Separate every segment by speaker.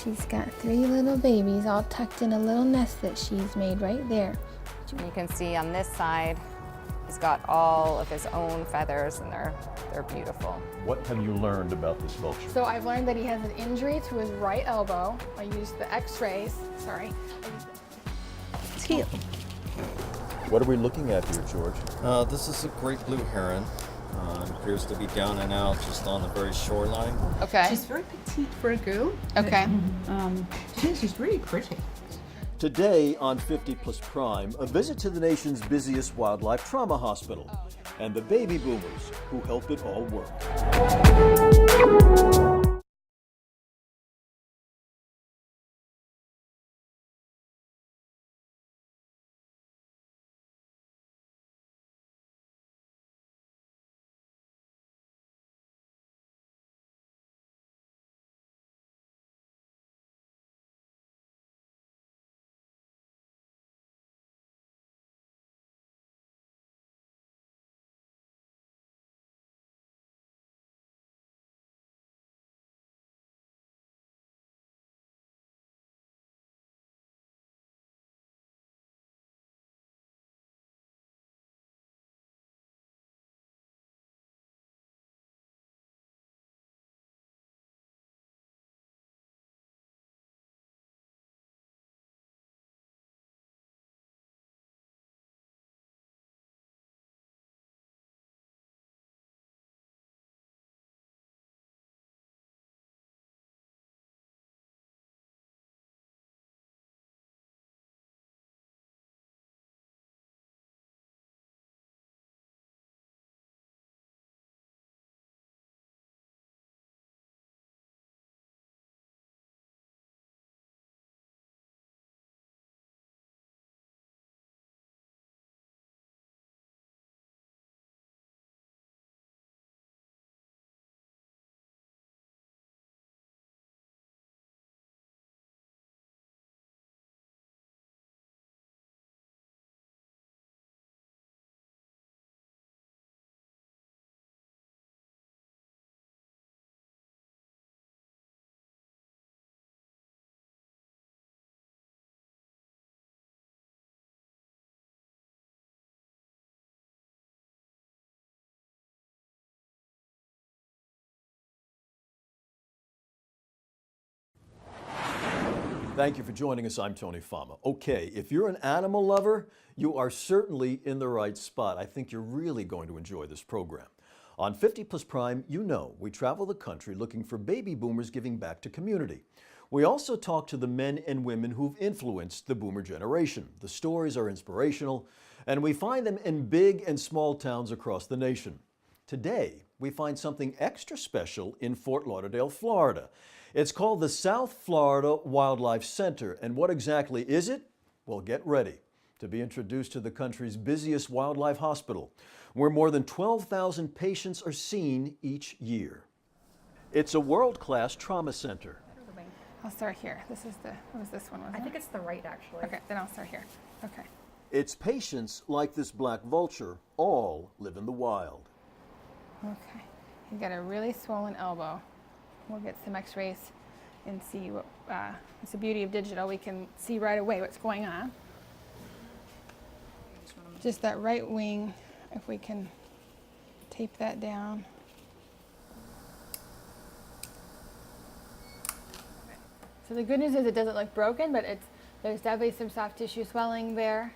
Speaker 1: She's got 3 little babies all tucked in a little nest that she's made right there.
Speaker 2: You can see on this side, he's got all of his own feathers, and they're beautiful.
Speaker 3: What have you learned about this vulture?
Speaker 1: So I've learned that he has an injury to his right elbow. I used the x-rays, It's healed.
Speaker 3: What are we looking at here, George?
Speaker 4: This is a great blue heron. It appears to be down and out just on the very shoreline.
Speaker 2: Okay.
Speaker 5: She's very petite for a girl.
Speaker 2: Okay.
Speaker 5: She's really pretty.
Speaker 3: Today on 50 Plus Prime, a visit to the nation's busiest wildlife trauma hospital and the baby boomers who help it all work. Thank you for joining us. I'm Tony Fama. Okay, if you're an animal lover, you are certainly in the right spot. I think you're really going to enjoy this program. On 50 Plus Prime, you know, we travel the country looking for baby boomers giving back to community. We also talk to the men and women who've influenced the boomer generation. The stories are inspirational, and we find them in big and small towns across the nation. Today, we find something extra special in Fort Lauderdale, Florida. It's called the South Florida Wildlife Center. And what exactly is it? Well, get ready to be introduced to the country's busiest wildlife hospital, where more than 12,000 patients are seen each year. It's a world-class trauma center.
Speaker 1: I'll start here. This is what was this one?
Speaker 2: I think it's the right, actually.
Speaker 1: Okay, then I'll start here. Okay.
Speaker 3: Its patients, like this black vulture, all live in the wild.
Speaker 1: Okay. He's got a really swollen elbow. We'll get some x-rays and see what, it's the beauty of digital. We can see right away what's going on. Just that right wing, if we can tape that down. So the good news is it doesn't look broken, but there's definitely some soft tissue swelling there.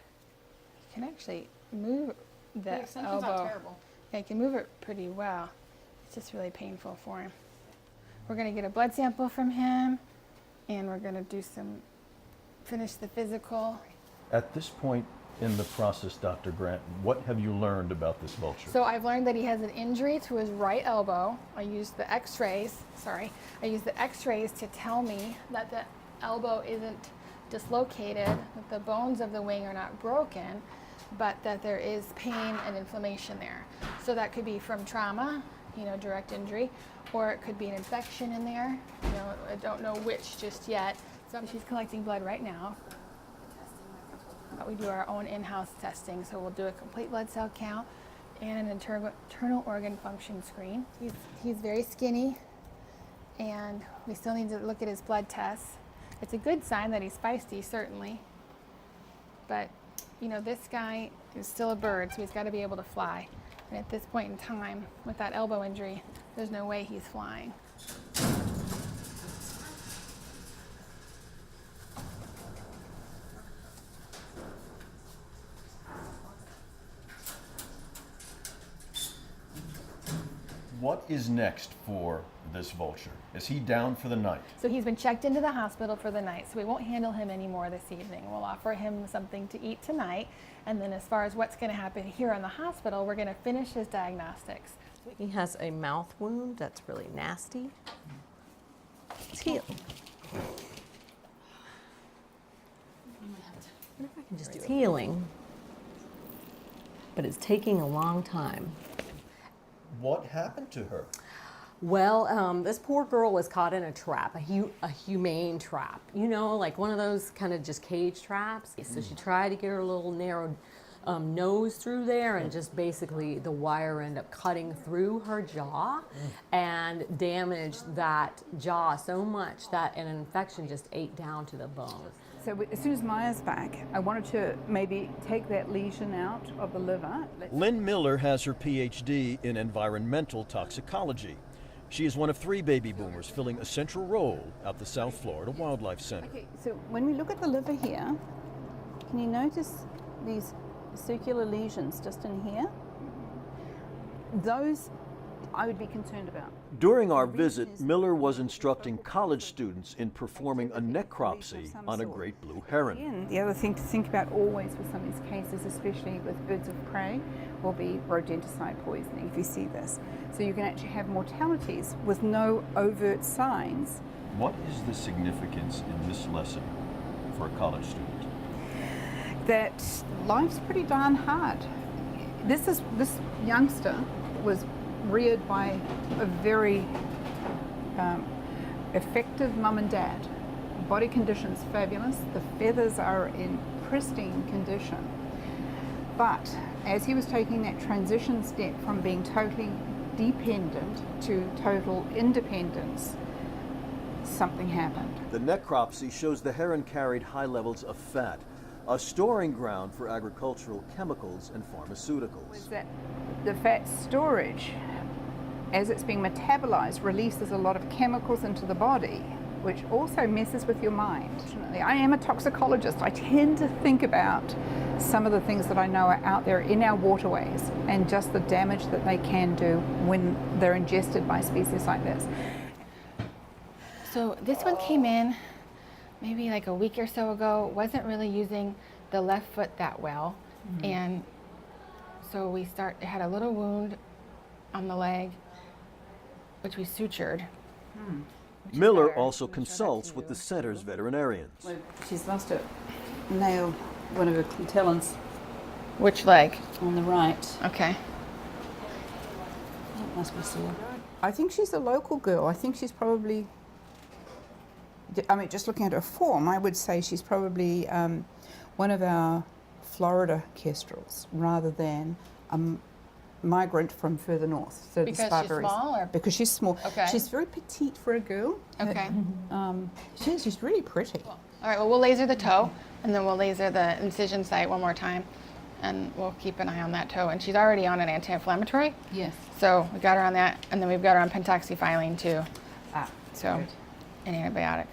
Speaker 1: You can actually move the elbow.
Speaker 2: Not terrible.
Speaker 1: Yeah, you can move it pretty well. It's just really painful for him. We're going to get a blood sample from him, and we're going to finish the physical.
Speaker 3: At this point in the process, Dr. Grant, what have you learned about this vulture?
Speaker 1: So I've learned that he has an injury to his right elbow. I used the x-rays to tell me that the elbow isn't dislocated, that the bones of the wing are not broken, but that there is pain and inflammation there. So that could be from trauma, direct injury, or it could be an infection in there. I don't know which just yet. So she's collecting blood right now. We do our own in-house testing, so we'll do a complete blood cell count and an internal organ function screen. He's very skinny, and we still need to look at his blood tests. It's a good sign that he's feisty, certainly. But, you know, this guy is still a bird, so he's got to be able to fly. And at this point in time, with that elbow injury, there's no way he's flying.
Speaker 3: What is next for this vulture? Is he down for the night?
Speaker 1: So he's been checked into the hospital for the night, so we won't handle him anymore this evening. We'll offer him something to eat tonight, and then as far as what's going to happen here in the hospital, we're going to finish his diagnostics.
Speaker 6: He has a mouth wound that's really nasty. It's healed. It's healing, but it's taking a long time.
Speaker 3: What happened to her?
Speaker 6: Well, this poor girl was caught in a trap, a humane trap. You know, like one of those kind of just cage traps. So she tried to get her little narrow nose through there, and just basically the wire ended up cutting through her jaw and damaged that jaw so much that an infection just ate down to the bone.
Speaker 5: So as soon as Maya's back, I wanted to maybe take that lesion out of the liver.
Speaker 3: Lynn Miller has her PhD in environmental toxicology. She is one of 3 baby boomers filling a central role at the South Florida Wildlife Center.
Speaker 5: Okay, so when we look at the liver here, can you notice these circular lesions just in here? Those I would be concerned about.
Speaker 3: During our visit, Miller was instructing college students in performing a necropsy on a great blue heron.
Speaker 5: And the other thing to think about always with some of these cases, especially with birds of prey, will be rodenticide poisoning, if you see this. So you can actually have mortalities with no overt signs.
Speaker 3: What is the significance in this lesson for a college student?
Speaker 5: That life's pretty darn hard. This youngster was reared by a very effective mum and dad. Body condition's fabulous. The feathers are in pristine condition. But as he was taking that transition step from being totally dependent to total independence, something happened.
Speaker 3: The necropsy shows the heron carried high levels of fat, a storing ground for agricultural chemicals and pharmaceuticals.
Speaker 5: Is that the fat storage, as it's being metabolized, releases a lot of chemicals into the body, which also messes with your mind. I am a toxicologist. I tend to think about some of the things that I know are out there in our waterways and just the damage that they can do when they're ingested by species like this.
Speaker 1: So this one came in maybe like a week or so ago, wasn't really using the left foot that well. And so it had a little wound on the leg, which we sutured.
Speaker 3: Miller also consults with the center's veterinarians.
Speaker 5: She's lost a nail, one of her talons
Speaker 1: Which leg?
Speaker 5: on the right.
Speaker 1: Okay.
Speaker 5: That must be sore. I think she's a local girl. I think she's probably, I mean, just looking at her form, I would say she's probably one of our Florida kestrels rather than a migrant from further north. So
Speaker 1: Because
Speaker 5: the
Speaker 1: she's
Speaker 5: Sparberries.
Speaker 1: small, or?
Speaker 5: Because she's small.
Speaker 1: Okay.
Speaker 5: She's very petite for a girl.
Speaker 1: Okay.
Speaker 5: She's really pretty.
Speaker 1: All right, well, we'll laser the toe, and then we'll laser the incision site one more time, and we'll keep an eye on that toe. And she's already on an anti-inflammatory,
Speaker 5: Yes.
Speaker 1: so we got her on that, and then we've got her on pentoxifylline too,
Speaker 5: Ah,
Speaker 1: so
Speaker 5: good.
Speaker 1: an antibiotic.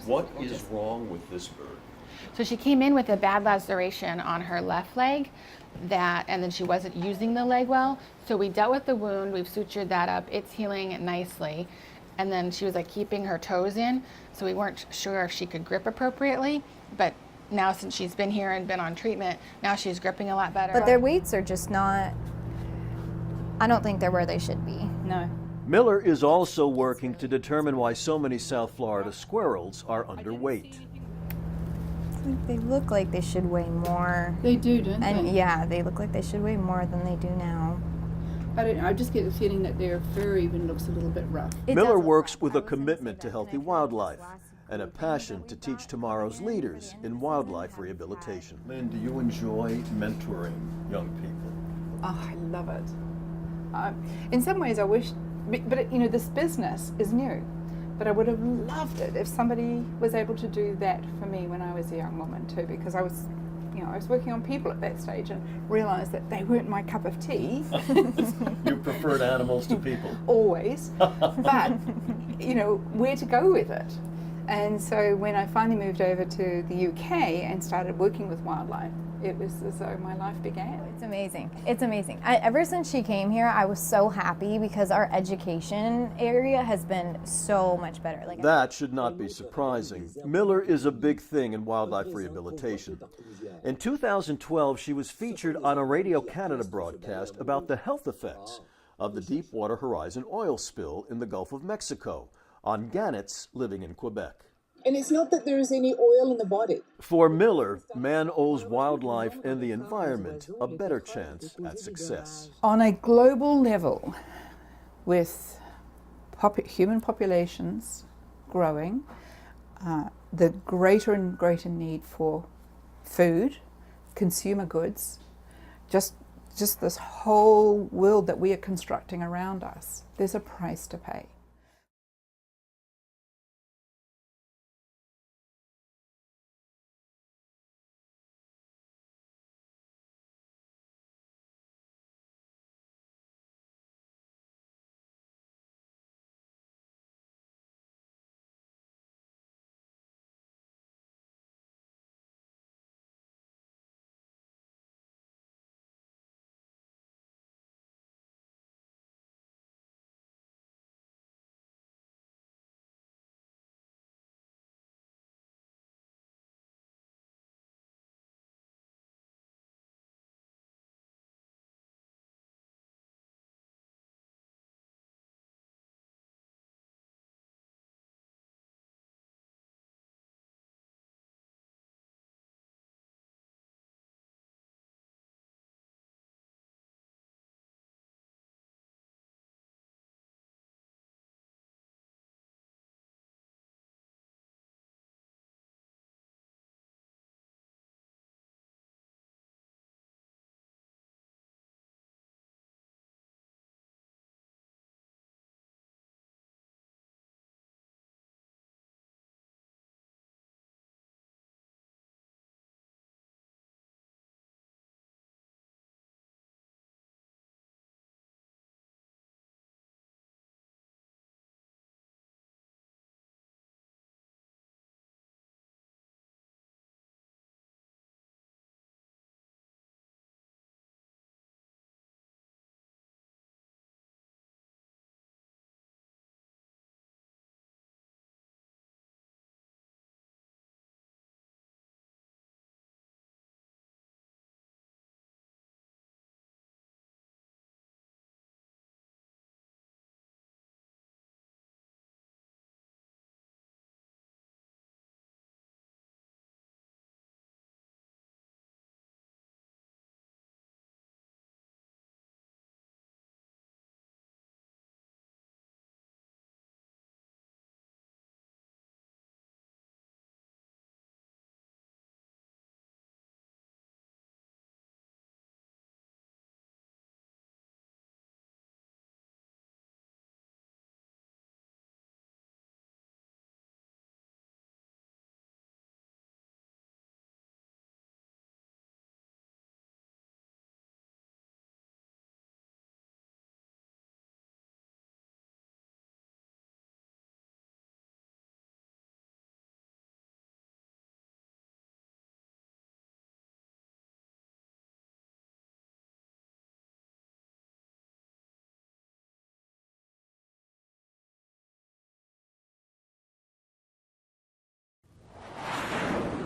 Speaker 3: What is wrong with this bird?
Speaker 1: So she came in with a bad laceration on her left leg, and then she wasn't using the leg well. So we dealt with the wound, we've sutured that up, it's healing nicely. And then she was like keeping her toes in, so we weren't sure if she could grip appropriately. But now since she's been here and been on treatment, now she's gripping a lot better.
Speaker 7: But their weights are just not, I don't think they're where they should be.
Speaker 5: No.
Speaker 3: Miller is also working to determine why so many South Florida squirrels are underweight.
Speaker 7: They look like they should weigh more.
Speaker 5: They do, don't
Speaker 7: And
Speaker 5: they?
Speaker 7: yeah, they look like they should weigh more than they do now.
Speaker 5: I don't know. I just get the feeling that their fur even looks a little bit rough.
Speaker 3: Miller works with a commitment to healthy wildlife and a passion to teach tomorrow's leaders in wildlife rehabilitation. Lynn, do you enjoy mentoring young people?
Speaker 5: Oh, I love it. In some ways, I wish, but you know, this business is new. But I would have loved it if somebody was able to do that for me when I was a young woman too, because I was working on people at that stage and realised that they weren't my cup of tea.
Speaker 3: You preferred animals to people.
Speaker 5: Always. But, where to go with it? And so when I finally moved over to the UK and started working with wildlife, it was as though my life began.
Speaker 7: It's amazing. It's amazing. Ever since she came here, I was so happy because our education area has been so much better.
Speaker 3: That should not be surprising. Miller is a big thing in wildlife rehabilitation. In 2012, she was featured on a Radio Canada broadcast about the health effects of the Deepwater Horizon oil spill in the Gulf of Mexico on gannets living in Quebec.
Speaker 8: And it's not that there is any oil in the body.
Speaker 3: For Miller, man owes wildlife and the environment a better chance at success.
Speaker 5: On a global level, with human populations growing, the greater and greater need for food, consumer goods, just this whole world that we are constructing around us, there's a price to pay.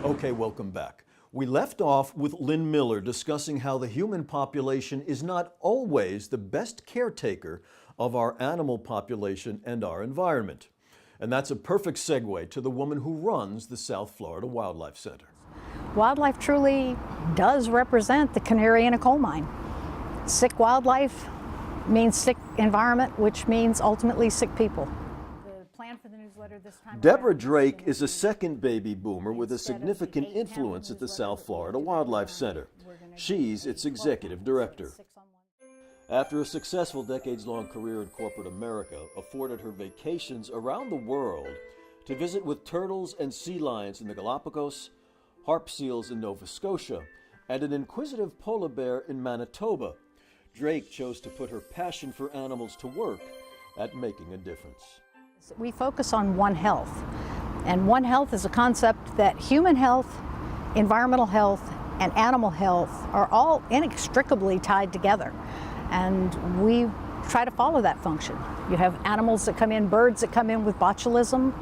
Speaker 3: Okay, welcome back. We left off with Lynn Miller discussing how the human population is not always the best caretaker of our animal population and our environment. And that's a perfect segue to the woman who runs the South Florida Wildlife Center.
Speaker 9: Wildlife truly does represent the canary in a coal mine. Sick wildlife means sick environment, which means ultimately sick people.
Speaker 3: Deborah Drake is a second baby boomer with a significant influence at the South Florida Wildlife Center. She's its executive director. After a successful decades-long career in corporate America afforded her vacations around the world to visit with turtles and sea lions in the Galapagos, harp seals in Nova Scotia, and an inquisitive polar bear in Manitoba, Drake chose to put her passion for animals to work at making a difference.
Speaker 9: We focus on One Health, and One Health is a concept that human health, environmental health, and animal health are all inextricably tied together, and we try to follow that function. You have animals that come in, birds that come in with botulism.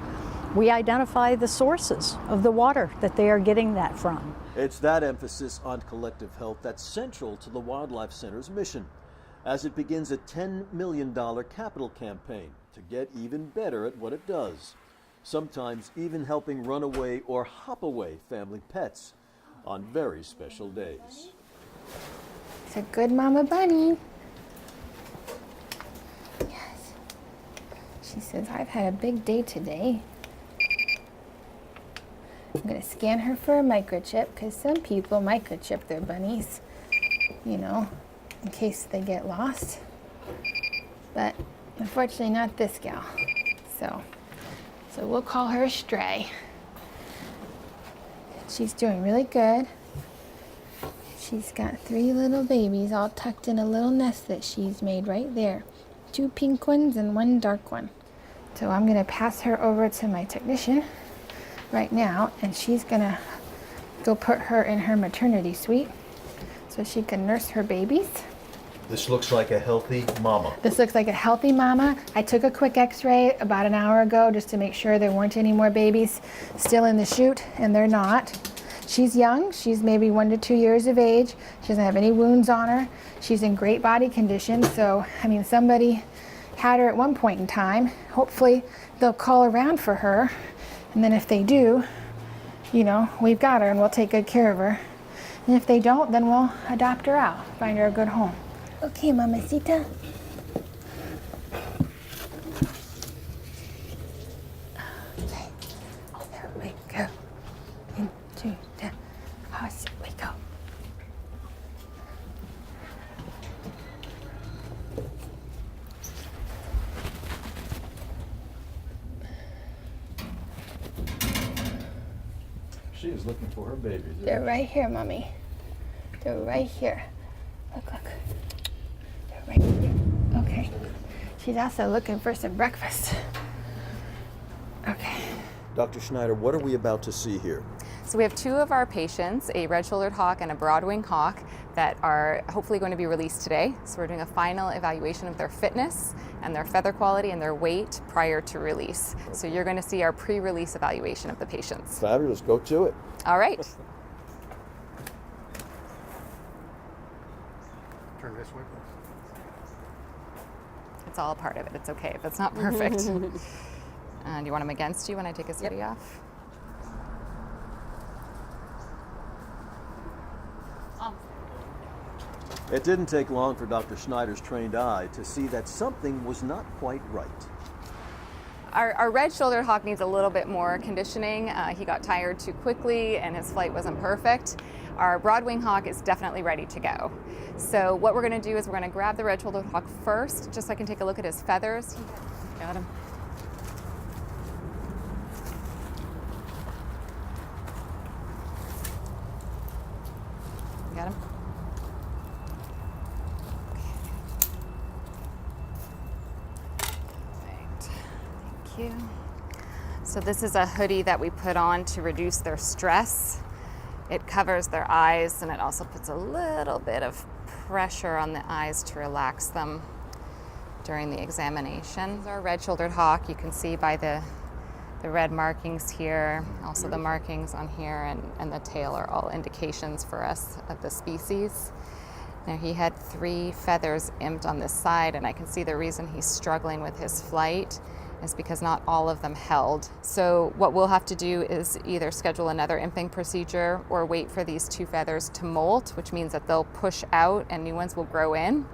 Speaker 9: We identify the sources of the water that they are getting that from.
Speaker 3: It's that emphasis on collective health that's central to the Wildlife Center's mission, as it begins a $10 million capital campaign to get even better at what it does, sometimes even helping runaway or hop-away family pets on very special days.
Speaker 1: It's a good mama bunny. Yes. She says, I've had a big day today. I'm going to scan her for a microchip because some people microchip their bunnies, you know, in case they get lost. But unfortunately not this gal. So we'll call her a stray. She's doing really good. She's got 3 little babies all tucked in a little nest that she's made right there. 2 pink ones and 1 dark one. So I'm going to pass her over to my technician right now, and she's gonna go put her in her maternity suite so she can nurse her babies.
Speaker 3: This looks like a healthy mama.
Speaker 1: This looks like a healthy mama. I took a quick x-ray about an hour ago just to make sure there weren't any more babies still in the chute, and they're not. She's young. She's maybe 1 to 2 years of age. She doesn't have any wounds on her. She's in great body condition, so I mean, somebody had her at one point in time. Hopefully they'll call around for her. And then if they do, you know, we've got her and we'll take good care of her. And if they don't, then we'll adopt her out, find her a good home. Okay, mamacita. Okay, there we go. Into the house we go.
Speaker 3: She is looking for her babies.
Speaker 1: They're right here, Mommy. They're right here. Look, look. They're right here. Okay. She's also looking for some breakfast. Okay.
Speaker 3: Dr. Schneider, what are we about to see here?
Speaker 2: So we have 2 of our patients, a red-shouldered hawk and a broad-winged hawk, that are hopefully going to be released today. So we're doing a final evaluation of their fitness and their feather quality and their weight prior to release. So you're going to see our pre-release evaluation of the patients.
Speaker 3: Fabulous, go to it.
Speaker 2: All right.
Speaker 10: Turn this way.
Speaker 2: It's all a part of it. It's okay if it's not perfect. Do you want them against you when I take his hoodie off?
Speaker 3: It didn't take long for Dr. Schneider's trained eye to see that something was not quite right.
Speaker 2: Our red-shouldered hawk needs a little bit more conditioning. He got tired too quickly and his flight wasn't perfect. Our broad-winged hawk is definitely ready to go. So what we're going to do is we're going to grab the red-shouldered hawk first, just so I can take a look at his feathers. Got him. Got him? You. So this is a hoodie that we put on to reduce their stress. It covers their eyes and it also puts a little bit of pressure on the eyes to relax them during the examination. Our red-shouldered hawk, you can see by the red markings here, also the markings on here and the tail are all indications for us of the species. Now he had 3 feathers imped on this side, and I can see the reason he's struggling with his flight is because not all of them held. So what we'll have to do is either schedule another imping procedure or wait for these 2 feathers to molt, which means that they'll push out and new ones will grow in.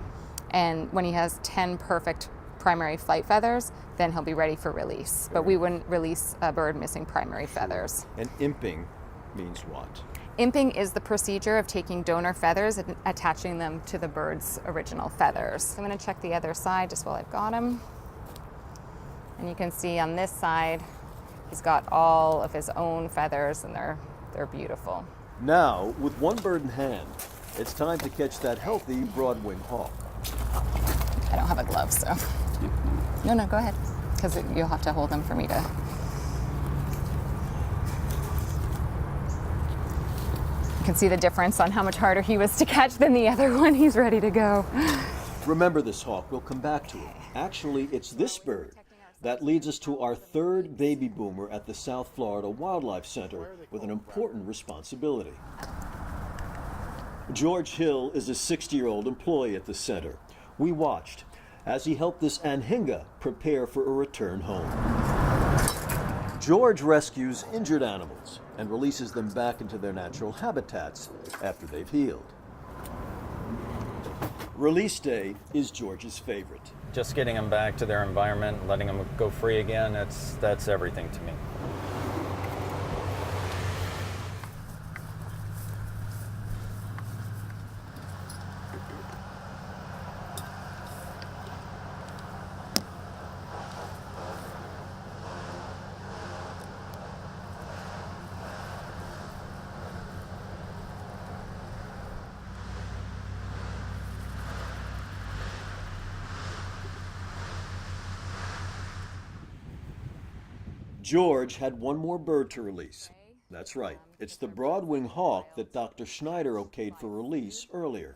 Speaker 2: And when he has 10 perfect primary flight feathers, then he'll be ready for release. But we wouldn't release a bird missing primary feathers.
Speaker 3: And imping means what?
Speaker 2: Imping is the procedure of taking donor feathers and attaching them to the bird's original feathers. I'm going to check the other side just while I've got him. And you can see on this side, he's got all of his own feathers, and they're beautiful.
Speaker 3: Now, with one bird in hand, it's time to catch that healthy broad-winged hawk.
Speaker 2: I don't have a glove, so. No, go ahead, because you'll have to hold them for me to. You can see the difference on how much harder he was to catch than the other one. He's ready to go.
Speaker 3: Remember this hawk, we'll come back to it. Actually, it's this bird that leads us to our third baby boomer at the South Florida Wildlife Center with an important responsibility. George Hill is a 60-year-old employee at the center. We watched as he helped this anhinga prepare for a return home. George rescues injured animals and releases them back into their natural habitats after they've healed. Release day is George's favorite.
Speaker 4: Just getting them back to their environment, letting them go free again, that's everything to me.
Speaker 3: George had one more bird to release. That's right, it's the broad-winged hawk that Dr. Schneider okayed for release earlier.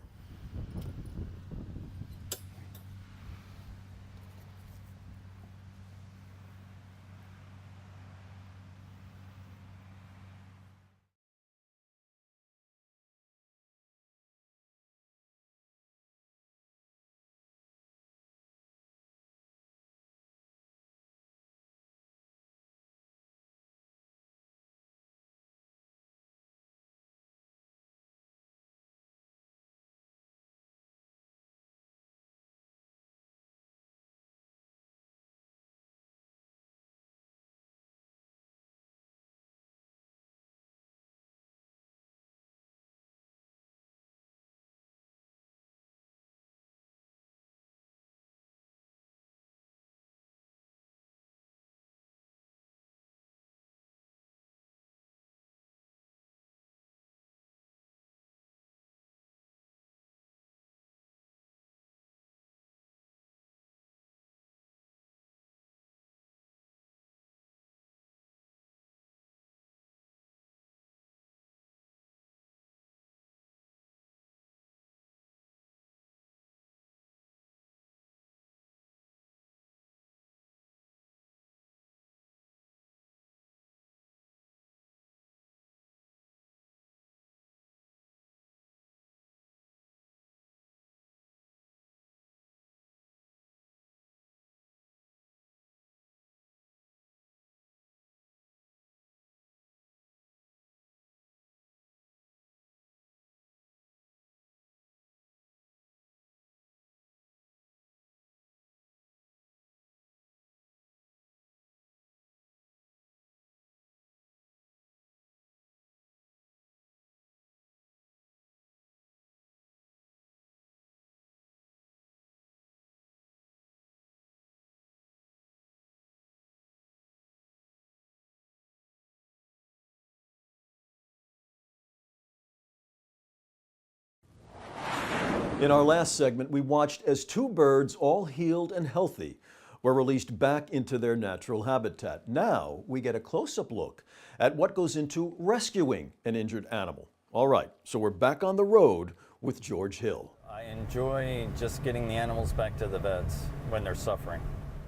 Speaker 3: In our last segment, we watched as two birds, all healed and healthy, were released back into their natural habitat. Now we get a close-up look at what goes into rescuing an injured animal. All right, so we're back on the road with George Hill.
Speaker 4: I enjoy just getting the animals back to the vets when they're suffering.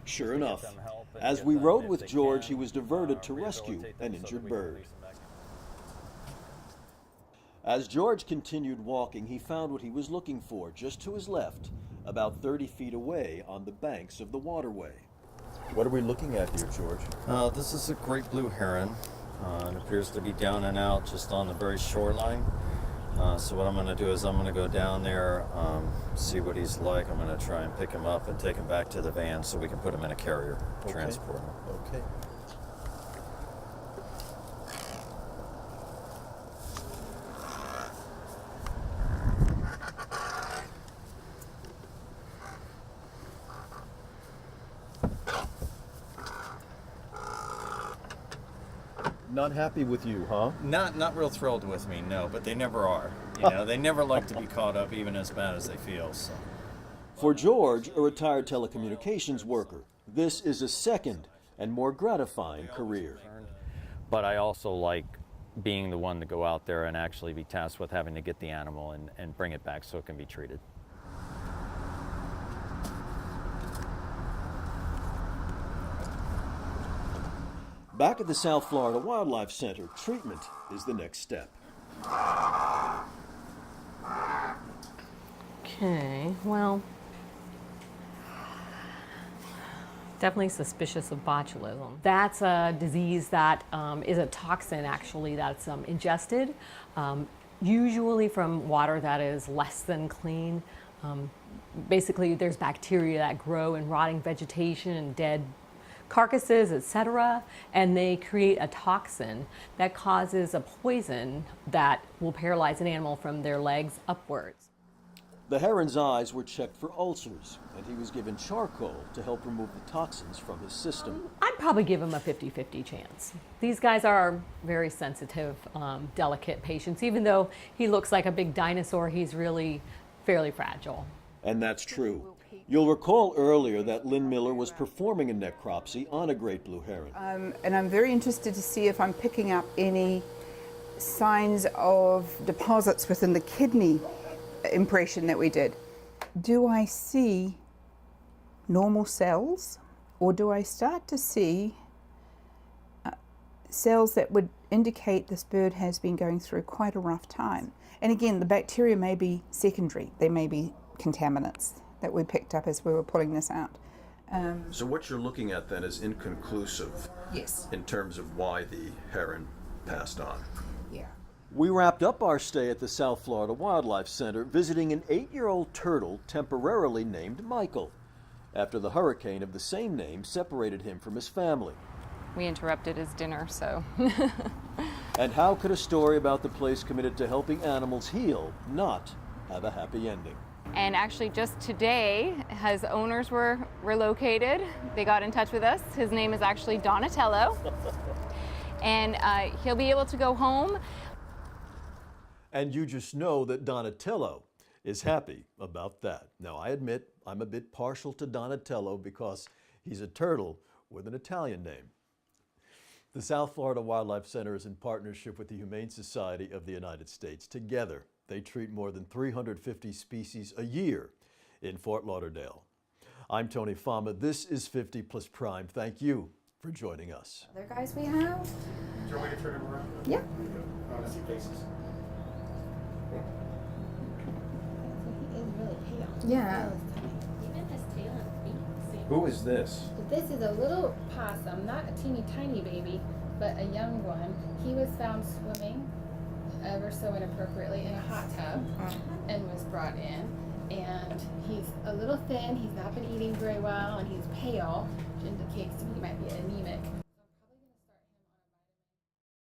Speaker 3: Sure enough, as we rode with George, he was diverted to rescue an injured bird. As George continued walking, he found what he was looking for just to his left, about 30 feet away on the banks of the waterway. What are we looking at here, George?
Speaker 4: This is a great blue heron. It appears to be down and out just on the very shoreline. So what I'm going to do is I'm going to go down there, see what he's like. I'm going to try and pick him up and take him back to the van so we can put him in a carrier, transport him.
Speaker 3: Okay. Not happy with you, huh?
Speaker 4: Not real thrilled with me, no, but they never are. You know, they never like to be caught up even as bad as they feel, so.
Speaker 3: For George, a retired telecommunications worker, this is a second and more gratifying career.
Speaker 4: But I also like being the one to go out there and actually be tasked with having to get the animal and bring it back so it can be treated.
Speaker 3: Back at the South Florida Wildlife Center, treatment is the next step.
Speaker 6: Okay, well, definitely suspicious of botulism. That's a disease that is a toxin, actually, that's ingested, usually from water that is less than clean. Basically, there's bacteria that grow in rotting vegetation and dead carcasses, etc., and they create a toxin that causes a poison that will paralyze an animal from their legs upwards.
Speaker 3: The heron's eyes were checked for ulcers, and he was given charcoal to help remove the toxins from his system.
Speaker 6: I'd probably give him a 50-50 chance. These guys are very sensitive, delicate patients. Even though he looks like a big dinosaur, he's really fairly fragile.
Speaker 3: And that's true. You'll recall earlier that Lynn Miller was performing a necropsy on a great blue heron.
Speaker 5: And I'm very interested to see if I'm picking up any signs of deposits within the kidney impression that we did. Do I see normal cells, or do I start to see cells that would indicate this bird has been going through quite a rough time? And again, the bacteria may be secondary. They may be contaminants that we picked up as we were pulling this out.
Speaker 3: So what you're looking at then is inconclusive.
Speaker 5: Yes.
Speaker 3: In terms of why the heron passed on.
Speaker 5: Yeah.
Speaker 3: We wrapped up our stay at the South Florida Wildlife Center visiting an 8-year-old turtle temporarily named Michael, after the hurricane of the same name separated him from his family.
Speaker 2: We interrupted his dinner, so.
Speaker 3: And how could a story about the place committed to helping animals heal not have a happy ending?
Speaker 2: And actually just today, his owners were relocated. They got in touch with us. His name is actually Donatello. And he'll be able to go home.
Speaker 3: And you just know that Donatello is happy about that. Now, I admit I'm a bit partial to Donatello because he's a turtle with an Italian name. The South Florida Wildlife Center is in partnership with the Humane Society of the United States. Together, they treat more than 350 species a year in Fort Lauderdale. I'm Tony Fama. This is 50 Plus Prime. Thank you for joining us.
Speaker 1: Other guys we have?
Speaker 10: Do you want me to turn him around?
Speaker 1: Yeah.
Speaker 10: I want to see faces.
Speaker 11: He is really pale.
Speaker 1: Yeah.
Speaker 11: Even his tail and feet seem.
Speaker 3: Who is this?
Speaker 1: This is a little possum, not a teeny tiny baby, but a young one. He was found swimming ever so inappropriately in a hot tub and was brought in. And he's a little thin, he's not been eating very well, and he's pale, which indicates to me he might be anemic.